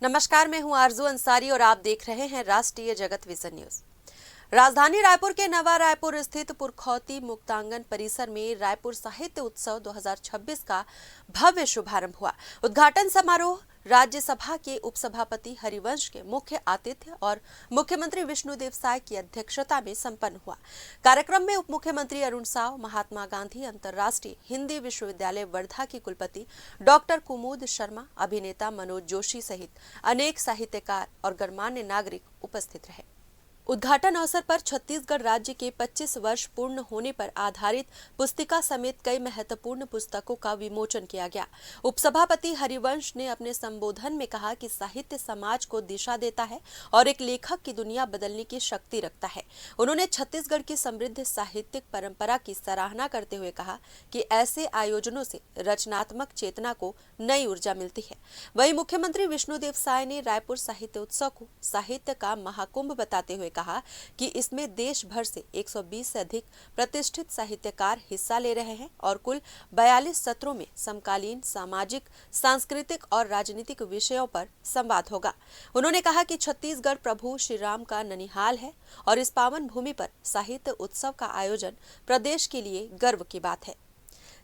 नमस्कार, मैं हूं आरजू अंसारी और आप देख रहे हैं राष्ट्रीय जगत विजन न्यूज। राजधानी रायपुर के नवा रायपुर स्थित पुरखौती मुक्तांगन परिसर में रायपुर साहित्य उत्सव 2026 का भव्य शुभारंभ हुआ। उद्घाटन समारोह राज्यसभा के उपसभापति हरिवंश के मुख्य आतिथ्य और मुख्यमंत्री विष्णुदेव साय की अध्यक्षता में संपन्न हुआ। कार्यक्रम में उप मुख्यमंत्री अरुण साव, महात्मा गांधी अंतर्राष्ट्रीय हिंदी विश्वविद्यालय वर्धा की कुलपति डॉक्टर कुमुद शर्मा, अभिनेता मनोज जोशी सहित अनेक साहित्यकार और गणमान्य नागरिक उपस्थित रहे। उद्घाटन अवसर पर छत्तीसगढ़ राज्य के 25 वर्ष पूर्ण होने पर आधारित पुस्तिका समेत कई महत्वपूर्ण पुस्तकों का विमोचन किया गया। उपसभापति हरिवंश ने अपने संबोधन में कहा कि साहित्य समाज को दिशा देता है और एक लेखक की दुनिया बदलने की शक्ति रखता है। उन्होंने छत्तीसगढ़ की समृद्ध साहित्यिक परंपरा की सराहना करते हुए कहा कि ऐसे आयोजनों से रचनात्मक चेतना को नई ऊर्जा मिलती है। वहीं मुख्यमंत्री विष्णुदेव साय ने रायपुर साहित्य उत्सव को साहित्य का महाकुंभ बताते हुए कहा कि इसमें देश भर से 120 से अधिक प्रतिष्ठित साहित्यकार हिस्सा ले रहे हैं और कुल 42 सत्रों में समकालीन सामाजिक, सांस्कृतिक और राजनीतिक विषयों पर संवाद होगा। उन्होंने कहा कि छत्तीसगढ़ प्रभु श्री राम का ननिहाल है और इस पावन भूमि पर साहित्य उत्सव का आयोजन प्रदेश के लिए गर्व की बात है।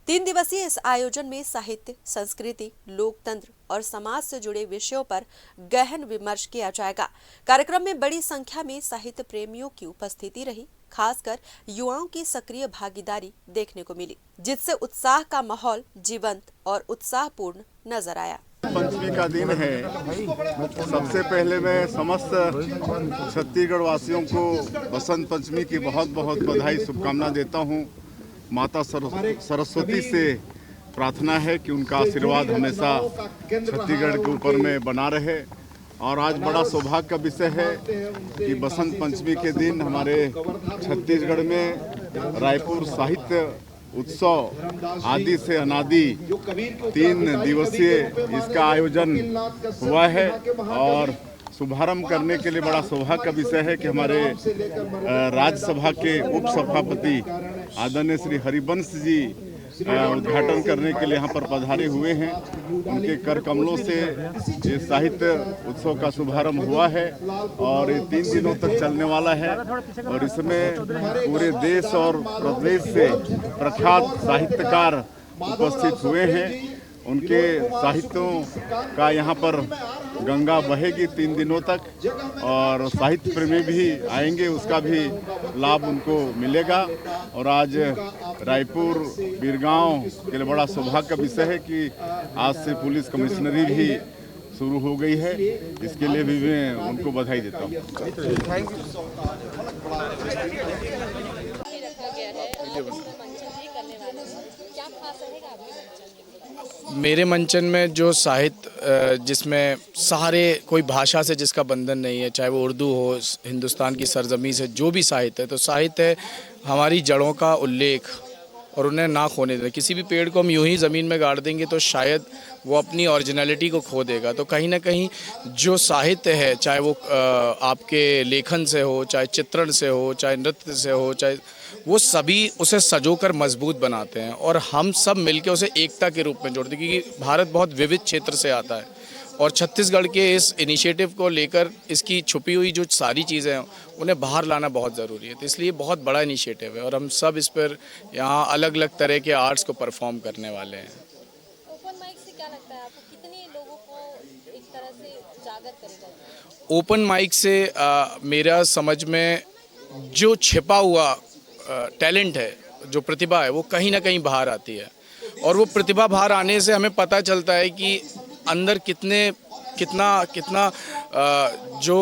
3 दिवसीय इस आयोजन में साहित्य, संस्कृति, लोकतंत्र और समाज से जुड़े विषयों पर गहन विमर्श किया जाएगा। कार्यक्रम में बड़ी संख्या में साहित्य प्रेमियों की उपस्थिति रही। खासकर युवाओं की सक्रिय भागीदारी देखने को मिली, जिससे उत्साह का माहौल जीवंत और उत्साहपूर्ण नजर आया। पंचमी का दिन है। सबसे पहले मैं समस्त छत्तीसगढ़ वासियों को बसंत पंचमी की बहुत बहुत बधाई, शुभकामना देता हूँ। माता सरस्वती से प्रार्थना है कि उनका आशीर्वाद हमेशा छत्तीसगढ़ के ऊपर में बना रहे। और आज बड़ा सौभाग्य का विषय है कि बसंत पंचमी के दिन हमारे छत्तीसगढ़ में रायपुर साहित्य उत्सव आदि से अनादि 3 दिवसीय इसका आयोजन हुआ है। और शुभारंभ करने के लिए बड़ा सौभाग्य का विषय है कि हमारे राज्यसभा के उपसभापति आदरणीय श्री हरिवंश जी उद्घाटन करने के लिए यहाँ पर पधारे हुए हैं। उनके कर कमलों से ये साहित्य उत्सव का शुभारंभ हुआ है और ये 3 दिनों तक चलने वाला है। और इसमें पूरे देश और प्रदेश से प्रख्यात साहित्यकार उपस्थित हुए हैं। उनके साहित्यों का यहाँ पर गंगा बहेगी 3 दिनों तक और साहित्य प्रेमी भी आएंगे, उसका भी लाभ उनको मिलेगा। और आज रायपुर बीरगांव के लिए बड़ा सौभाग्य का विषय है कि आज से पुलिस कमिश्नरी भी शुरू हो गई है। इसके लिए भी मैं उनको बधाई देता हूँ। मेरे मंचन में जो साहित्य जिसमें सारे कोई भाषा से जिसका बंधन नहीं है, चाहे वो उर्दू हो, हिंदुस्तान की सरजमी से जो भी साहित्य है, तो साहित्य है हमारी जड़ों का उल्लेख और उन्हें ना खोने दें। किसी भी पेड़ को हम यूं ही ज़मीन में गाड़ देंगे तो शायद वो अपनी ओरिजिनलिटी को खो देगा। तो कहीं ना कहीं जो साहित्य है, चाहे वो आपके लेखन से हो, चाहे चित्रण से हो, चाहे नृत्य से हो, चाहे वो सभी उसे सजोकर मजबूत बनाते हैं और हम सब मिलकर उसे एकता के रूप में जोड़ते हैं। क्योंकि भारत बहुत विविध क्षेत्र से आता है और छत्तीसगढ़ के इस इनिशिएटिव को लेकर इसकी छुपी हुई जो सारी चीज़ें हैं उन्हें बाहर लाना बहुत ज़रूरी है। तो इसलिए बहुत बड़ा इनिशिएटिव है और हम सब इस पर यहाँ अलग अलग तरह के आर्ट्स को परफॉर्म करने वाले हैं। ओपन माइक से क्या लगता है आपको, कितने लोगों को एक तरह से उजागर करेगा? ओपन माइक से मेरा समझ में जो छिपा हुआ टैलेंट है, जो प्रतिभा है, वो कहीं ना कहीं बाहर आती है और वो प्रतिभा बाहर आने से हमें पता चलता है कि अंदर कितना जो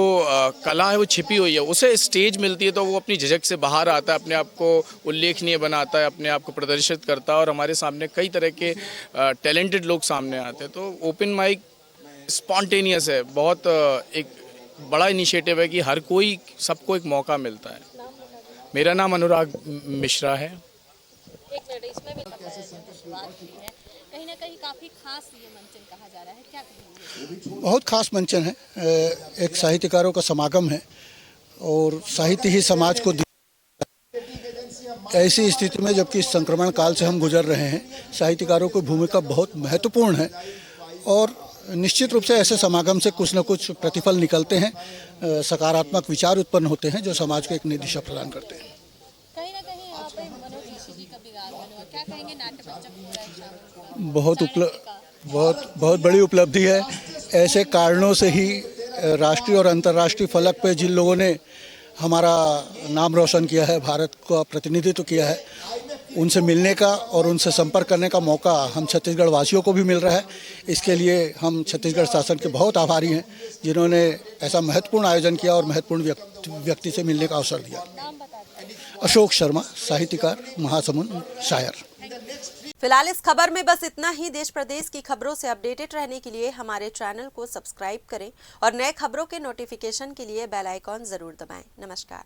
कला है वो छिपी हुई है। उसे स्टेज मिलती है तो वो अपनी झिझक से बाहर आता है, अपने आप को उल्लेखनीय बनाता है, अपने आप को प्रदर्शित करता है और हमारे सामने कई तरह के टैलेंटेड लोग सामने आते हैं। तो ओपन माइक स्पॉन्टेनियस है, बहुत एक बड़ा इनिशिएटिव है कि हर कोई, सबको एक मौका मिलता है। मेरा नाम अनुराग मिश्रा है। एक मिनट, इसमें भी पता है बात की है, कहीं ना कहीं काफी खास ये मंचन कहा जा रहा है, क्या कहेंगे? बहुत खास मंचन है, एक साहित्यकारों का समागम है और साहित्य ही समाज को ऐसी स्थिति में, जबकि इस संक्रमण काल से हम गुजर रहे हैं, साहित्यकारों की भूमिका बहुत महत्वपूर्ण है और निश्चित रूप से ऐसे समागम से कुछ न कुछ प्रतिफल निकलते हैं, सकारात्मक विचार उत्पन्न होते हैं जो समाज को एक नई दिशा प्रदान करते हैं। कहीं ना कहीं यहाँ पे मनोज जोशी जी का भी आगमन हुआ, क्या कहेंगे नाट्य मंचक पूरा एक शामिल हुआ? बहुत बड़ी उपलब्धि है। ऐसे कारणों से ही राष्ट्रीय और अंतर्राष्ट्रीय फलक पे जिन लोगों ने हमारा नाम रोशन किया है, भारत का प्रतिनिधित्व किया है, उनसे मिलने का और उनसे संपर्क करने का मौका हम छत्तीसगढ़ वासियों को भी मिल रहा है। इसके लिए हम छत्तीसगढ़ शासन के बहुत आभारी हैं जिन्होंने ऐसा महत्वपूर्ण आयोजन किया और महत्वपूर्ण व्यक्ति से मिलने का अवसर दिया। नाम बता दें। अशोक शर्मा, साहित्यकार, महासमुंद, शायर। फिलहाल इस खबर में बस इतना ही। देश प्रदेश की खबरों से अपडेटेड रहने के लिए हमारे चैनल को सब्सक्राइब करें और नए खबरों के नोटिफिकेशन के लिए बेल आइकॉन जरूर दबाएं। नमस्कार।